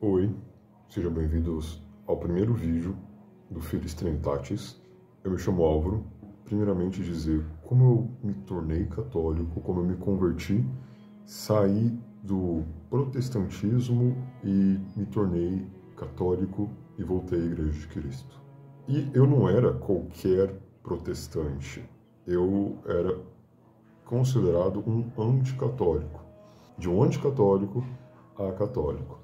Oi, sejam bem-vindos ao primeiro vídeo do Filis Trinitatis. Eu me chamo Álvaro. Primeiramente dizer como eu me tornei católico, como eu me converti, saí do protestantismo e me tornei católico e voltei à Igreja de Cristo. E eu não era qualquer protestante, eu era considerado um anticatólico, de um anticatólico a católico.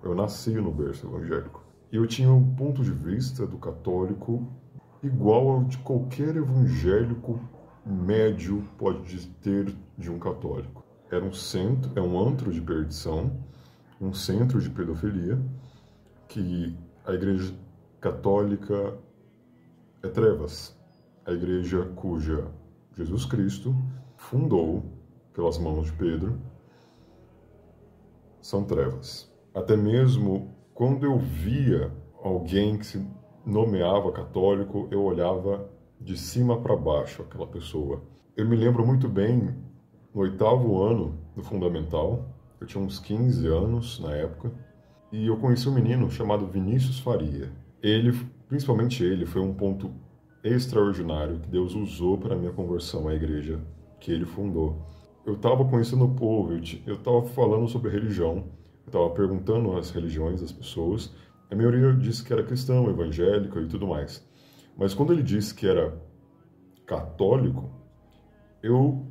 Eu nasci no berço evangélico. E eu tinha um ponto de vista do católico igual ao de qualquer evangélico médio pode ter de um católico. Era um centro, é um antro de perdição, um centro de pedofilia, que a Igreja Católica é trevas. A igreja cuja Jesus Cristo fundou pelas mãos de Pedro são trevas. Até mesmo quando eu via alguém que se nomeava católico, eu olhava de cima para baixo aquela pessoa. Eu me lembro muito bem, no 8º ano do Fundamental, eu tinha uns 15 anos na época, e eu conheci um menino chamado Vinícius Faria. Ele, principalmente ele, foi um ponto extraordinário que Deus usou para a minha conversão à igreja que ele fundou. Eu estava conhecendo o povo, eu estava falando sobre religião, eu estava perguntando as religiões das pessoas. A maioria disse que era cristão, evangélico e tudo mais. Mas quando ele disse que era católico, eu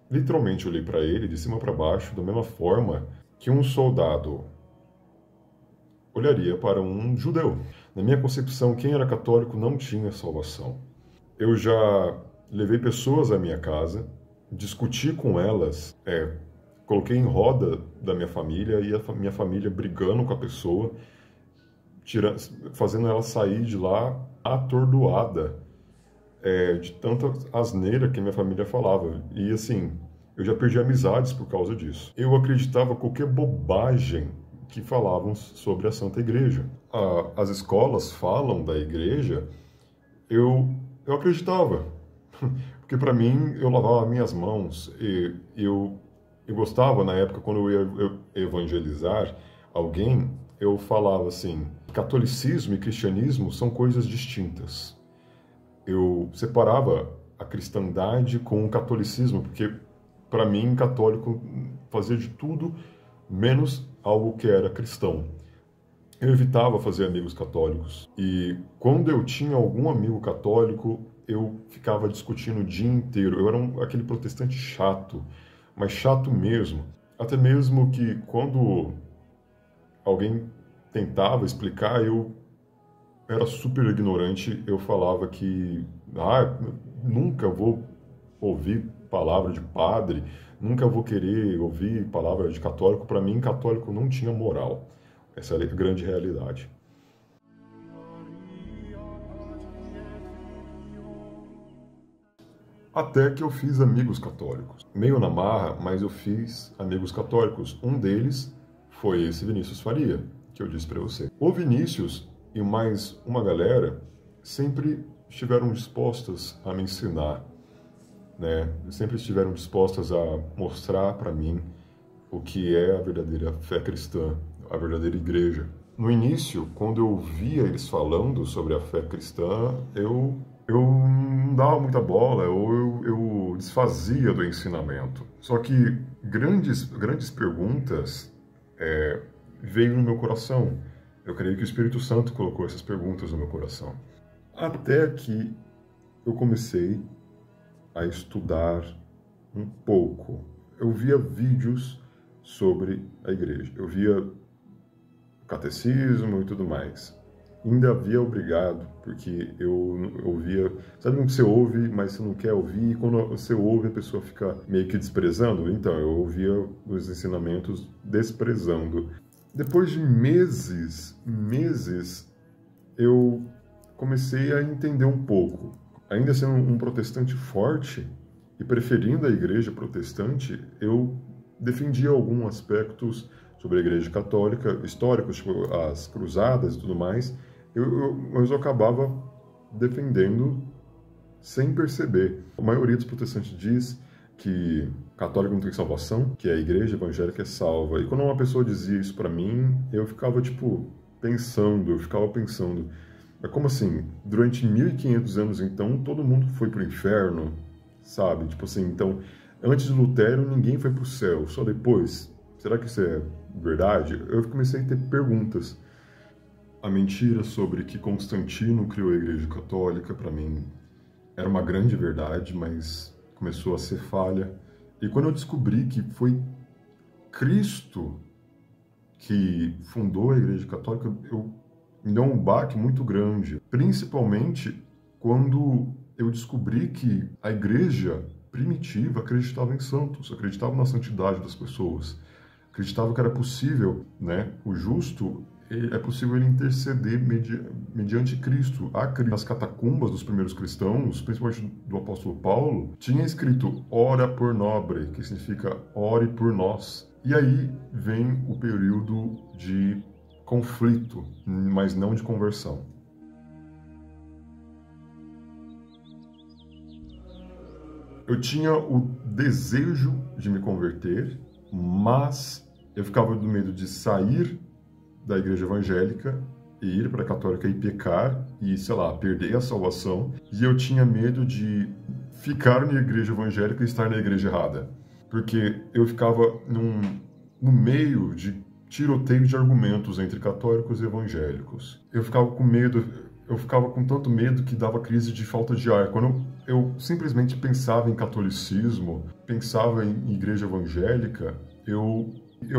literalmente olhei para ele de cima para baixo, da mesma forma que um soldado olharia para um judeu. Na minha concepção, quem era católico não tinha salvação. Eu já levei pessoas à minha casa, discuti com elas, coloquei em roda da minha família e a minha família brigando com a pessoa, fazendo ela sair de lá atordoada de tanta asneira que minha família falava. E assim, eu já perdi amizades por causa disso. Eu acreditava qualquer bobagem que falavam sobre a Santa Igreja. As escolas falam da Igreja, eu acreditava. Porque para mim, eu lavava minhas mãos e eu gostava, na época, quando eu ia evangelizar alguém, eu falava assim, catolicismo e cristianismo são coisas distintas. Eu separava a cristandade com o catolicismo, porque para mim, católico fazia de tudo menos algo que era cristão. Eu evitava fazer amigos católicos e quando eu tinha algum amigo católico, eu ficava discutindo o dia inteiro. Eu era aquele protestante chato, mas chato mesmo. Até mesmo que quando alguém tentava explicar, eu era super ignorante. Eu falava que nunca vou ouvir palavra de padre, nunca vou querer ouvir palavra de católico. Para mim, católico não tinha moral. Essa é a grande realidade. Até que eu fiz amigos católicos. Meio na marra, mas eu fiz amigos católicos. Um deles foi esse Vinícius Faria, que eu disse para você. O Vinícius e mais uma galera sempre estiveram dispostas a me ensinar, né? Sempre estiveram dispostas a mostrar para mim o que é a verdadeira fé cristã, a verdadeira igreja. No início, quando eu via eles falando sobre a fé cristã, eu não dava muita bola, ou eu desfazia do ensinamento. Só que grandes perguntas veio no meu coração. Eu creio que o Espírito Santo colocou essas perguntas no meu coração. Até que eu comecei a estudar um pouco. Eu via vídeos sobre a igreja. Eu via o catecismo e tudo mais. Ainda havia obrigado, porque eu ouvia... Sabe quando você ouve, mas você não quer ouvir? E quando você ouve, a pessoa fica meio que desprezando? Então, eu ouvia os ensinamentos desprezando. Depois de meses, eu comecei a entender um pouco. Ainda sendo um protestante forte e preferindo a igreja protestante, eu defendia alguns aspectos sobre a igreja católica, históricos, tipo as cruzadas e tudo mais, mas eu acabava defendendo sem perceber. A maioria dos protestantes diz que católico não tem salvação, que a igreja evangélica é salva. E quando uma pessoa dizia isso para mim, eu ficava, tipo, pensando, mas como assim? Durante 1500 anos, então, todo mundo foi pro inferno, sabe? Tipo assim, então, antes de Lutero, ninguém foi pro céu, só depois. Será que isso é verdade? Eu comecei a ter perguntas. A mentira sobre que Constantino criou a Igreja Católica, para mim, era uma grande verdade, mas começou a ser falha. E quando eu descobri que foi Cristo que fundou a Igreja Católica, me deu um baque muito grande, principalmente quando eu descobri que a Igreja primitiva acreditava em santos, acreditava na santidade das pessoas, acreditava que era possível, né, o justo, é possível ele interceder mediante Cristo. Nas catacumbas dos primeiros cristãos, principalmente do apóstolo Paulo, tinha escrito ora por nobre, que significa ore por nós. E aí vem o período de conflito, mas não de conversão. Eu tinha o desejo de me converter, mas eu ficava com medo de sair da igreja evangélica e ir para a católica e pecar e, sei lá, perder a salvação. E eu tinha medo de ficar na igreja evangélica e estar na igreja errada. Porque eu ficava no meio de tiroteio de argumentos entre católicos e evangélicos. Eu ficava com medo, eu ficava com tanto medo que dava crise de falta de ar. Quando eu simplesmente pensava em catolicismo, pensava em igreja evangélica, eu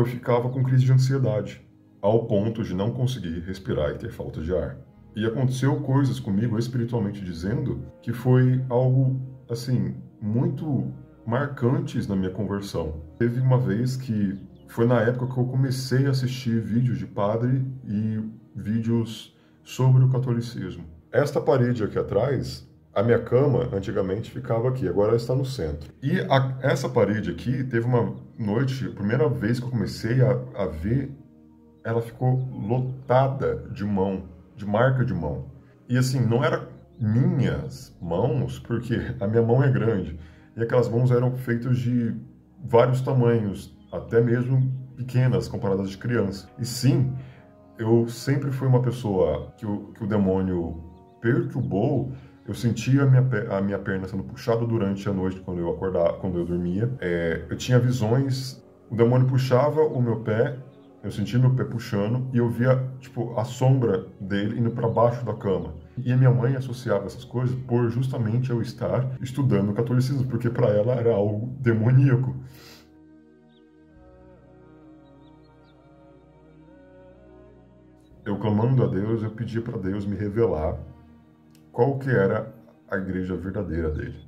ficava com crise de ansiedade, ao ponto de não conseguir respirar e ter falta de ar. E aconteceu coisas comigo, espiritualmente dizendo, que foi algo, assim, muito marcantes na minha conversão. Teve uma vez que foi na época que eu comecei a assistir vídeos de padre e vídeos sobre o catolicismo. Esta parede aqui atrás, a minha cama antigamente ficava aqui, agora ela está no centro. E essa parede aqui, teve uma noite, a primeira vez que eu comecei a ver, ela ficou lotada de mão, de marca de mão. E assim, não era minhas mãos, porque a minha mão é grande. E aquelas mãos eram feitas de vários tamanhos, até mesmo pequenas, comparadas de criança. E sim, eu sempre fui uma pessoa que o demônio perturbou. Eu sentia a minha perna sendo puxada durante a noite quando eu acordava, quando eu dormia. Eu tinha visões, o demônio puxava o meu pé, eu sentia meu pé puxando e eu via, tipo, a sombra dele indo para baixo da cama. E a minha mãe associava essas coisas por justamente eu estar estudando o catolicismo, porque para ela era algo demoníaco. Eu clamando a Deus, eu pedia para Deus me revelar qual que era a igreja verdadeira dele.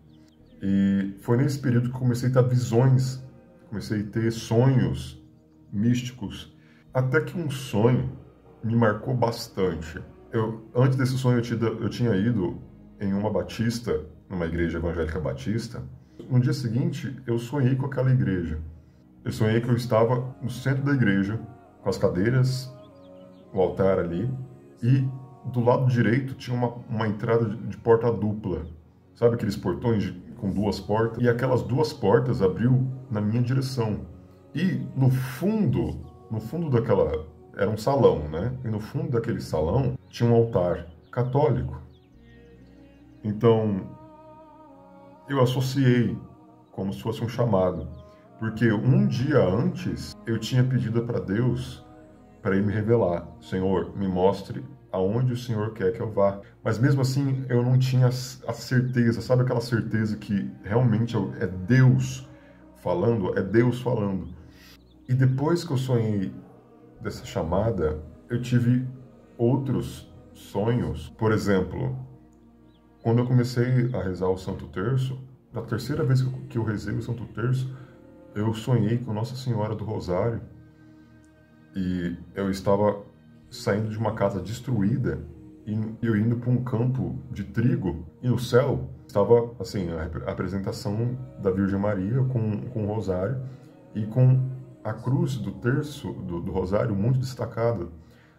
E foi nesse período que eu comecei a ter visões, comecei a ter sonhos místicos, até que um sonho me marcou bastante. Antes desse sonho, eu tinha ido em uma batista, numa igreja evangélica batista. No dia seguinte, eu sonhei com aquela igreja. Eu sonhei que eu estava no centro da igreja, com as cadeiras, o altar ali, e do lado direito tinha uma entrada de porta dupla. Sabe aqueles portões com duas portas? E aquelas duas portas abriu na minha direção. E no fundo daquela... Era um salão, né? E no fundo daquele salão tinha um altar católico. Então, eu associei como se fosse um chamado. Porque um dia antes, eu tinha pedido para Deus para ele me revelar. Senhor, me mostre aonde o Senhor quer que eu vá. Mas mesmo assim, eu não tinha a certeza. Sabe aquela certeza que realmente é Deus falando? É Deus falando. E depois que eu sonhei dessa chamada, eu tive outros sonhos. Por exemplo, quando eu comecei a rezar o Santo Terço, na terceira vez que eu rezei o Santo Terço, eu sonhei com Nossa Senhora do Rosário e eu estava saindo de uma casa destruída e eu indo para um campo de trigo e no céu estava assim a apresentação da Virgem Maria com o Rosário e com a cruz do terço do Rosário muito destacada,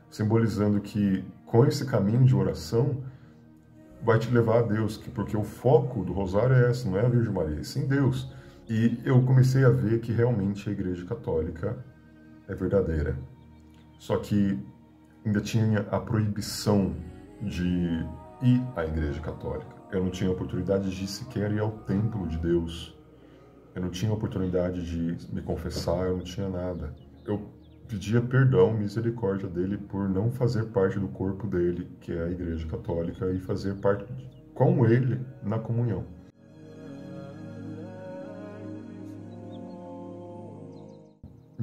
simbolizando que com esse caminho de oração vai te levar a Deus, porque o foco do Rosário é esse, não é a Virgem Maria, é sim Deus. E eu comecei a ver que realmente a Igreja Católica é verdadeira. Só que ainda tinha a proibição de ir à Igreja Católica. Eu não tinha oportunidade de sequer ir ao templo de Deus. Eu não tinha oportunidade de me confessar, eu não tinha nada. Eu pedia perdão, misericórdia dele por não fazer parte do corpo dele, que é a Igreja Católica, e fazer parte com ele na comunhão.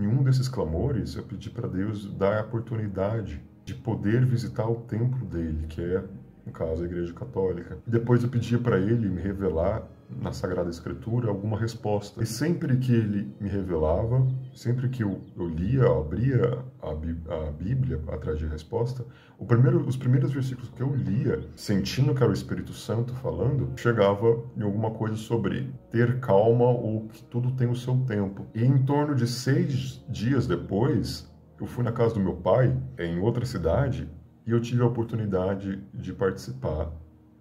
Em um desses clamores, eu pedi para Deus dar a oportunidade de poder visitar o templo dele, que é, no caso, a Igreja Católica. E depois eu pedia para ele me revelar na Sagrada Escritura alguma resposta. E sempre que ele me revelava, sempre que eu lia, eu abria a Bíblia atrás de resposta, os primeiros versículos que eu lia, sentindo que era o Espírito Santo falando, chegava em alguma coisa sobre ter calma ou que tudo tem o seu tempo. E em torno de 6 dias depois, eu fui na casa do meu pai, em outra cidade, e eu tive a oportunidade de participar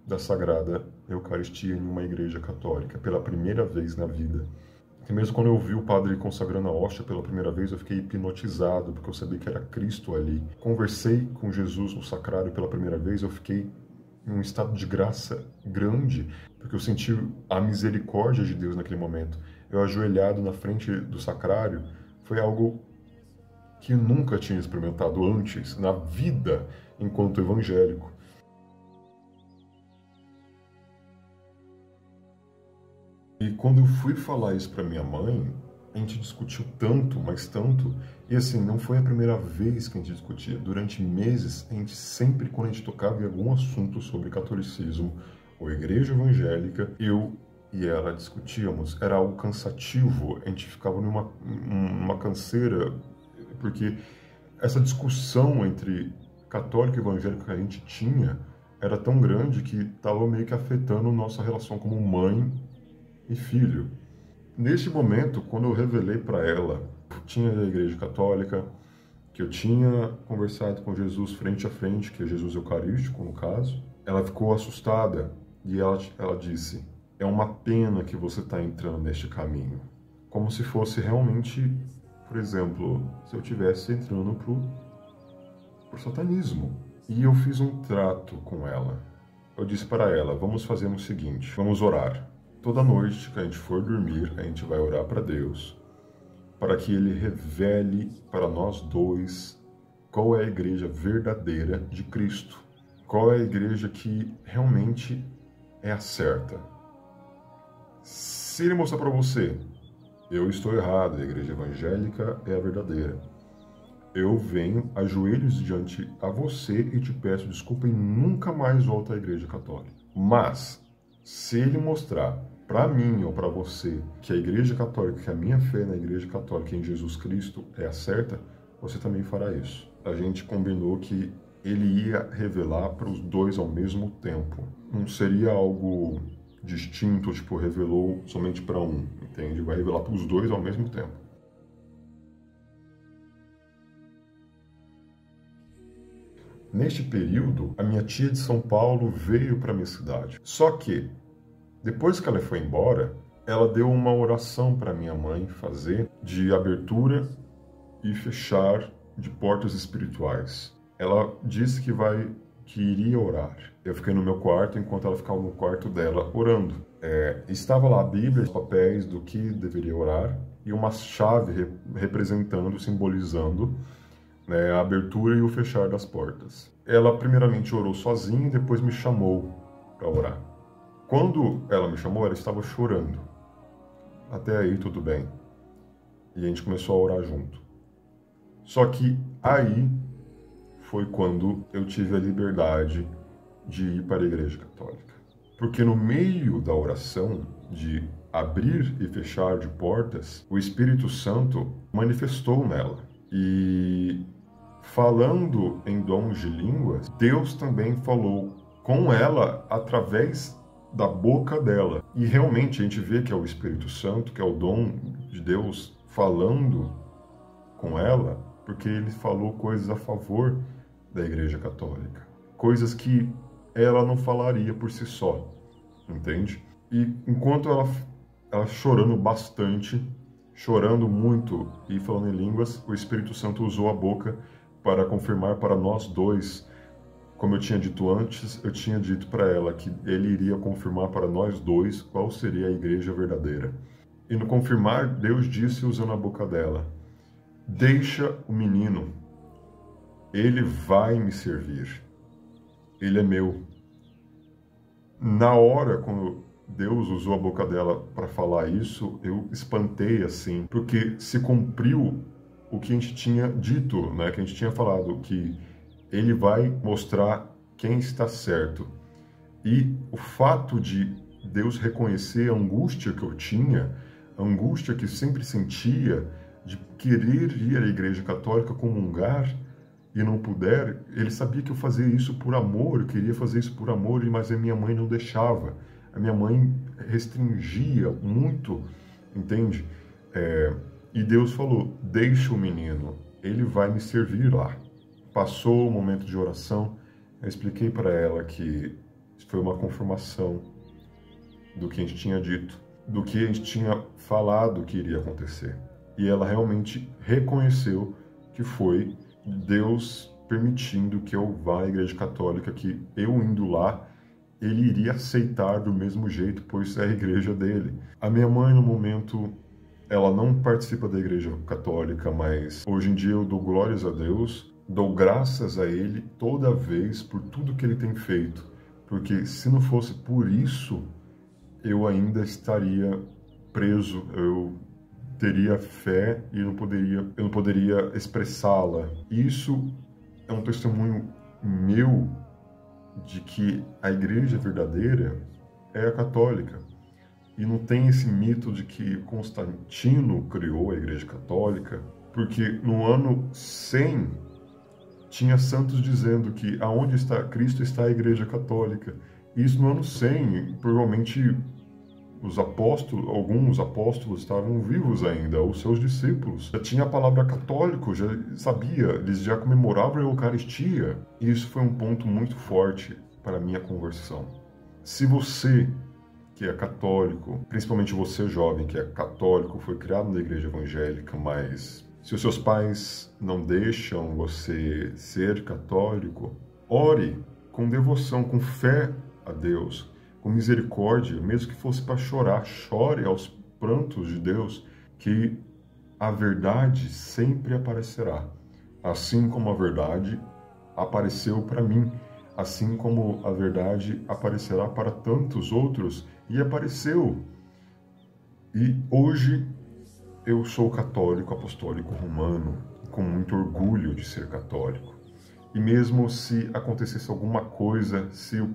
da Sagrada Eucaristia em uma igreja católica, pela primeira vez na vida. E mesmo quando eu vi o padre consagrando a hóstia pela primeira vez, eu fiquei hipnotizado, porque eu sabia que era Cristo ali. Conversei com Jesus no sacrário pela primeira vez, eu fiquei em um estado de graça grande, porque eu senti a misericórdia de Deus naquele momento. Eu ajoelhado na frente do sacrário, foi algo que eu nunca tinha experimentado antes, na vida, enquanto evangélico. E quando eu fui falar isso para minha mãe, a gente discutiu tanto, mas tanto, e assim, não foi a primeira vez que a gente discutia. Durante meses, a gente sempre, quando a gente tocava em algum assunto sobre catolicismo ou igreja evangélica, eu e ela discutíamos. Era algo cansativo, a gente ficava numa canseira, porque essa discussão entre católico e evangélico que a gente tinha era tão grande que estava meio que afetando nossa relação como mãe e filho. Neste momento, quando eu revelei para ela que tinha a Igreja Católica, que eu tinha conversado com Jesus frente a frente, que é Jesus Eucarístico, no caso, ela ficou assustada e ela disse: é uma pena que você está entrando neste caminho. Como se fosse realmente, por exemplo, se eu estivesse entrando pro satanismo. E eu fiz um trato com ela. Eu disse para ela: vamos fazer o seguinte, vamos orar. Toda noite que a gente for dormir, a gente vai orar para Deus, para que Ele revele para nós dois qual é a igreja verdadeira de Cristo, qual é a igreja que realmente é a certa. Se Ele mostrar para você, eu estou errado, a igreja evangélica é a verdadeira, eu venho a joelhos diante a você e te peço desculpa e nunca mais volto à igreja católica. Mas se ele mostrar para mim ou para você que a Igreja Católica, que a minha fé na Igreja Católica em Jesus Cristo é a certa, você também fará isso. A gente combinou que ele ia revelar para os dois ao mesmo tempo. Não seria algo distinto, tipo, revelou somente para um, entende? Vai revelar para os dois ao mesmo tempo. Neste período, a minha tia de São Paulo veio para minha cidade. Só que, depois que ela foi embora, ela deu uma oração para minha mãe fazer de abertura e fechar de portas espirituais. Ela disse que iria orar. Eu fiquei no meu quarto enquanto ela ficava no quarto dela orando. Estava lá a Bíblia, os papéis do que deveria orar e uma chave representando, simbolizando, né, a abertura e o fechar das portas. Ela primeiramente orou sozinha e depois me chamou para orar. Quando ela me chamou, ela estava chorando. Até aí tudo bem. E a gente começou a orar junto. Só que aí foi quando eu tive a liberdade de ir para a Igreja Católica. Porque no meio da oração, de abrir e fechar de portas, o Espírito Santo manifestou nela. E falando em dons de línguas, Deus também falou com ela através da boca dela. E realmente a gente vê que é o Espírito Santo, que é o dom de Deus falando com ela, porque ele falou coisas a favor da Igreja Católica. Coisas que ela não falaria por si só, entende? E enquanto ela ela chorando bastante, chorando muito e falando em línguas, o Espírito Santo usou a boca para confirmar para nós dois. Como eu tinha dito antes, eu tinha dito para ela que ele iria confirmar para nós dois qual seria a igreja verdadeira. E no confirmar, Deus disse usando a boca dela: deixa o menino, ele vai me servir, ele é meu. Na hora, quando Deus usou a boca dela para falar isso, eu espantei assim, porque se cumpriu o que a gente tinha dito, né? Que a gente tinha falado, que ele vai mostrar quem está certo. E o fato de Deus reconhecer a angústia que eu tinha, a angústia que sempre sentia de querer ir à Igreja Católica comungar e não puder, ele sabia que eu fazia isso por amor, eu queria fazer isso por amor, mas a minha mãe não deixava. A minha mãe restringia muito, entende? E Deus falou: deixa o menino, ele vai me servir lá. Passou o momento de oração, eu expliquei para ela que foi uma confirmação do que a gente tinha dito, do que a gente tinha falado que iria acontecer. E ela realmente reconheceu que foi Deus permitindo que eu vá à Igreja Católica, que eu indo lá, ele iria aceitar do mesmo jeito, pois é a igreja dele. A minha mãe, no momento, ela não participa da Igreja Católica, mas hoje em dia eu dou glórias a Deus, dou graças a Ele toda vez por tudo que Ele tem feito, porque se não fosse por isso, eu ainda estaria preso, eu teria fé e eu não poderia expressá-la. Isso é um testemunho meu de que a igreja verdadeira é a católica. E não tem esse mito de que Constantino criou a Igreja Católica, porque no ano 100 tinha santos dizendo que aonde está Cristo está a Igreja Católica. E isso no ano 100, provavelmente alguns apóstolos estavam vivos ainda, os seus discípulos. Já tinha a palavra católico, já sabia, eles já comemoravam a Eucaristia. E isso foi um ponto muito forte para a minha conversão. Se você que é católico, principalmente você jovem que é católico, foi criado na igreja evangélica, mas se os seus pais não deixam você ser católico, ore com devoção, com fé a Deus, com misericórdia, mesmo que fosse para chorar, chore aos prantos de Deus, que a verdade sempre aparecerá, assim como a verdade apareceu para mim, assim como a verdade aparecerá para tantos outros, e apareceu. E hoje eu sou católico apostólico romano, com muito orgulho de ser católico. E mesmo se acontecesse alguma coisa, se o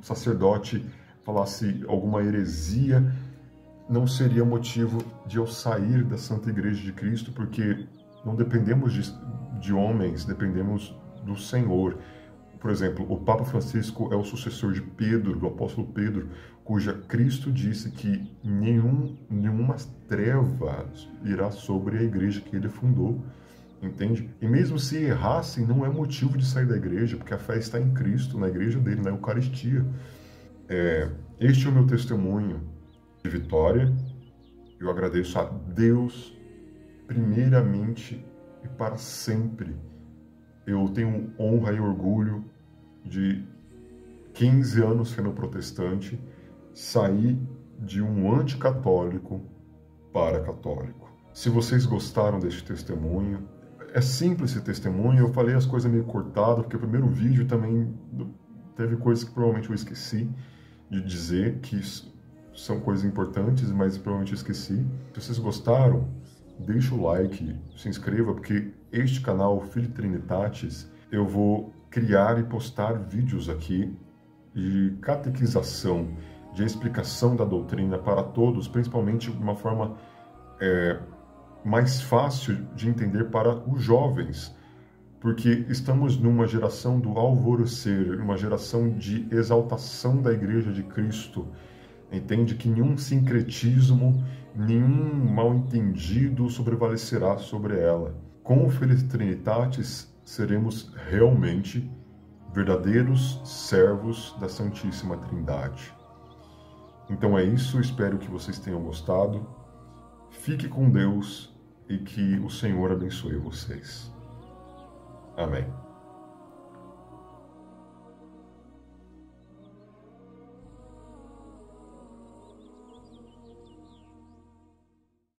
sacerdote falasse alguma heresia, não seria motivo de eu sair da Santa Igreja de Cristo, porque não dependemos de homens, dependemos do Senhor. Por exemplo, o Papa Francisco é o sucessor de Pedro, do apóstolo Pedro, cuja Cristo disse que nenhuma treva irá sobre a igreja que ele fundou, entende? E mesmo se errassem, não é motivo de sair da igreja, porque a fé está em Cristo, na igreja dele, na Eucaristia. Este é o meu testemunho de vitória. Eu agradeço a Deus, primeiramente e para sempre. Eu tenho honra e orgulho de 15 anos sendo protestante, sair de um anticatólico para católico. Se vocês gostaram deste testemunho, é simples esse testemunho, eu falei as coisas meio cortadas, porque o primeiro vídeo também teve coisas que provavelmente eu esqueci de dizer, que são coisas importantes, mas provavelmente eu esqueci. Se vocês gostaram, deixa o like, se inscreva, porque este canal, Filii Trinitatis, eu vou criar e postar vídeos aqui de catequização, de explicação da doutrina para todos, principalmente de uma forma mais fácil de entender para os jovens, porque estamos numa geração do alvorecer, uma geração de exaltação da Igreja de Cristo. Entende que nenhum sincretismo, nenhum mal-entendido sobrevalecerá sobre ela. Com o Filii Trinitatis, seremos realmente verdadeiros servos da Santíssima Trindade. Então é isso, espero que vocês tenham gostado. Fique com Deus e que o Senhor abençoe vocês. Amém.